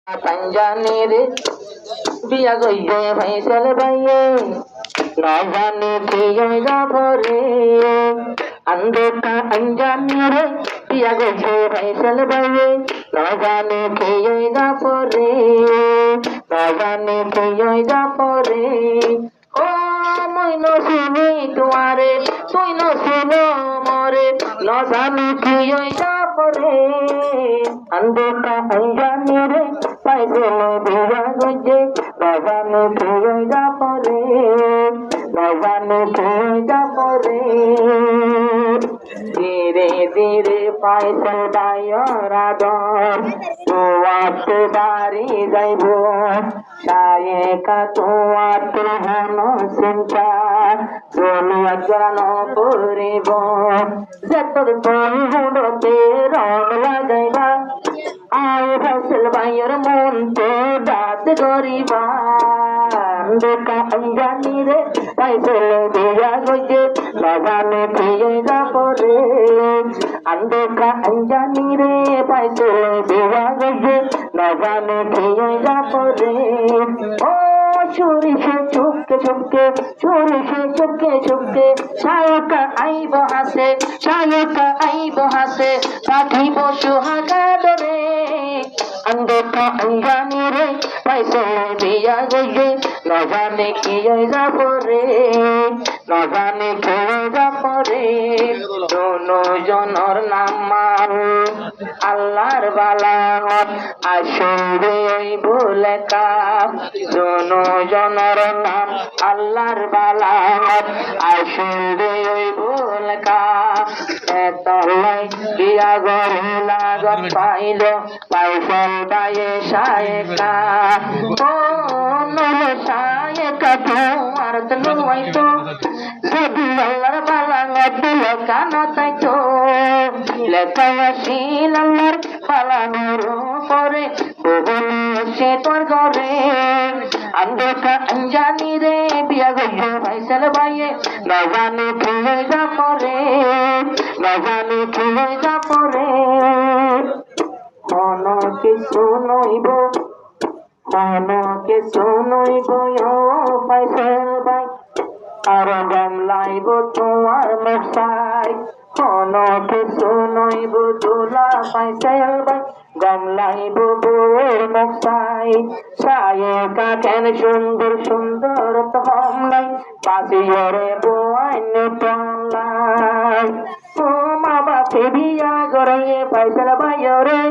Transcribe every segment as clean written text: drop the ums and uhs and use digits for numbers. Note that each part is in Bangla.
पंजानी रे बिया गइयो फैसल भाइये ना जाने किएगा भरे अंधों का अनजानी रे बिया गइयो फैसल भाइये ना जाने किएगा भरे ना जाने किएगा भरे ओ मैं न सुनी तुम्हारे তুই না শুনো মরে না জানি কিয়েगा भरे अंधों अंजानी रे पैसे दिया गुजे बाजाने किएगा भरे बाजाने किएगा भरे धीरे धीरे पैसा दायर आदर तो आते बारी जाइबो शायका तो आते हनो चिंता दुनिया जरानो करिब जतोर बंधुते रंग लागाइबा आय फैसल भाइयर मन तो दाद करिबा अंधका अंजानी रे फैसल दिया गजे लगाने किएगा भरे अंधका अंजानी रे फैसल दिया गजे लगाने किएगा भरे ओ चोरी से चुपके चुपके चोरी से चुपके चुपके शायका आई बहासे शायका आई बहासे पाखी पशु हाका डरे अंधका अंजानी रे पैसे दिया गए न जाने किएगा भरे न जाने किएगा भरे दोनों जनर नाम আল্লাহর বালাগত আসবে ওই ভুলেকা दोनों जनर नाम আল্লাহর বালাগত আসবে ওই ভুলেকা এতলাই কিয়া গরে লাগত পাইল পাইফল দায়ে শায়েকা ও নলে শায়েকা তোমার তনুয়াইতো যদি আল্লাহর বালাগত লেখানো তাইতো লেখায়াশীল আল্লাহর বালানোর পরে ভুবনে সে তোর ঘরে अंधका अंजानी रे बिया गइयो फैसल भाइये ना जाने किएगा भरे ना जाने किएगा भरे होनो के सुनइबो यो फैसल भाई আর গামলাইব তোমার মশাই होनो के सुनइब দুলা फैसल भाई গামলাইব বউয়ের মশাই শায়েকা কেন সুন্দর সুন্দর তোমলাই পাশিয়রে বোয়াইনে তোমলাই ও মা বাপে বিয়া গড়াইয়ে ফয়সাল ভাইয়রে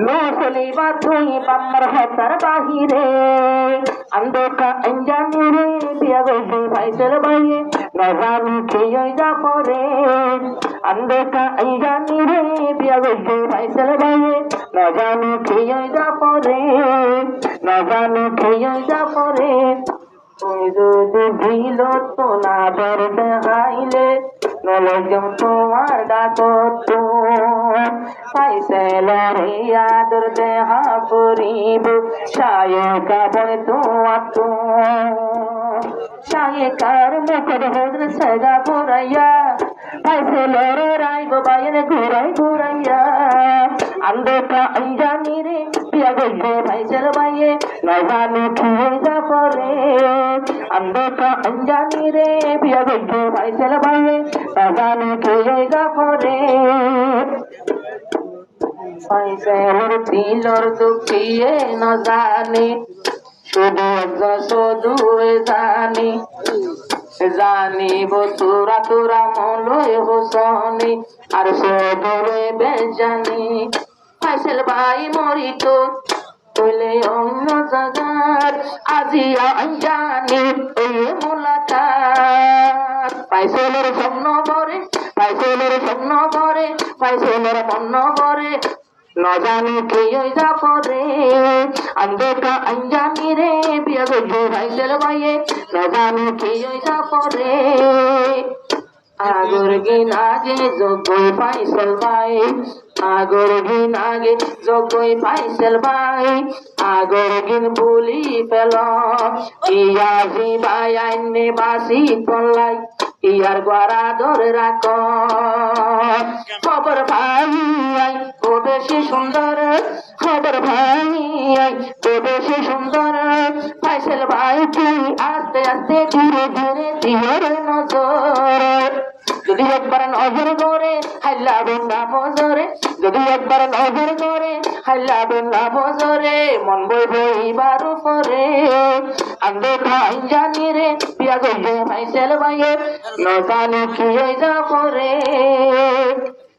লোসলি বাতুই পাম্মার হাতার বাহিরে अंधका अंजानी रे बिया गइयो फैसल भाइये ना जाने किएगा भरे अंधका अंजानी रे बिया गइयो फैसल भाइये ना जाने किएगा भरे ना जाने किएगा भरे তুই যদি দিল তো না ধরতে হাইলে নলে যেম তোমার ডাকত ফাইসেলের আদর দেহা করিব শায়েকা বয় তোমার শায়েকার মুখের হোদর সেগা ঘুরাইয়া ফাইসেলের রাইব বাইর ঘুরাই ঘুরাইয়া अंधका अंजानी रे बिया गइयो फैसल भाइये ना जाने किएगा भरे अंधका अंजानी रे बिया गइयो फैसल भाइये ना जाने किएगा भरे फैसलर दिलर दुखिए न जाने শুধু জানি জানিব তোরা তোরা মলয় হোসনি আর সদরে বেজানি ফয়সাল ভাই মরিত হইলে অন্য জায়গার আজিয়া আঞ্জানি এই মোলাকাত ফয়সালের স্বপ্ন ভরে ফয়সালের স্বপ্ন ভরে ফয়সালের মন ভরে ना जाने किएगा भरे अंधका अंजानी रे बिया गइयो फैसल भाइये ना जाने किएगा भरे আগর গিন আগে যোগ্যই ফয়সাল ভাই আগর গিন আগে যোগ্যই ফয়সাল ভাই আগর গিন ভুলি পেল ইয়াজি ভাই আইনে বাসি পলাই ইয়ার গোয়ারা ধরে রাখ খবর ভাই ও বেশি সুন্দর খবর ভাই ও বেশি সুন্দর ফাইসেল ভাই তুই আস্তে আস্তে ধীরে ধীরে দিওর নজর যদি একবার নজর করে হাল্লা বন্যা বজরে যদি একবার নজর করে হাল্লা বন্যা বজরে মন বই বইবার উপরে আন্দে খাই জানি রে পিয়া গইলে ফাইসেল ভাইয়ের নজানি কি হয়ে যা পরে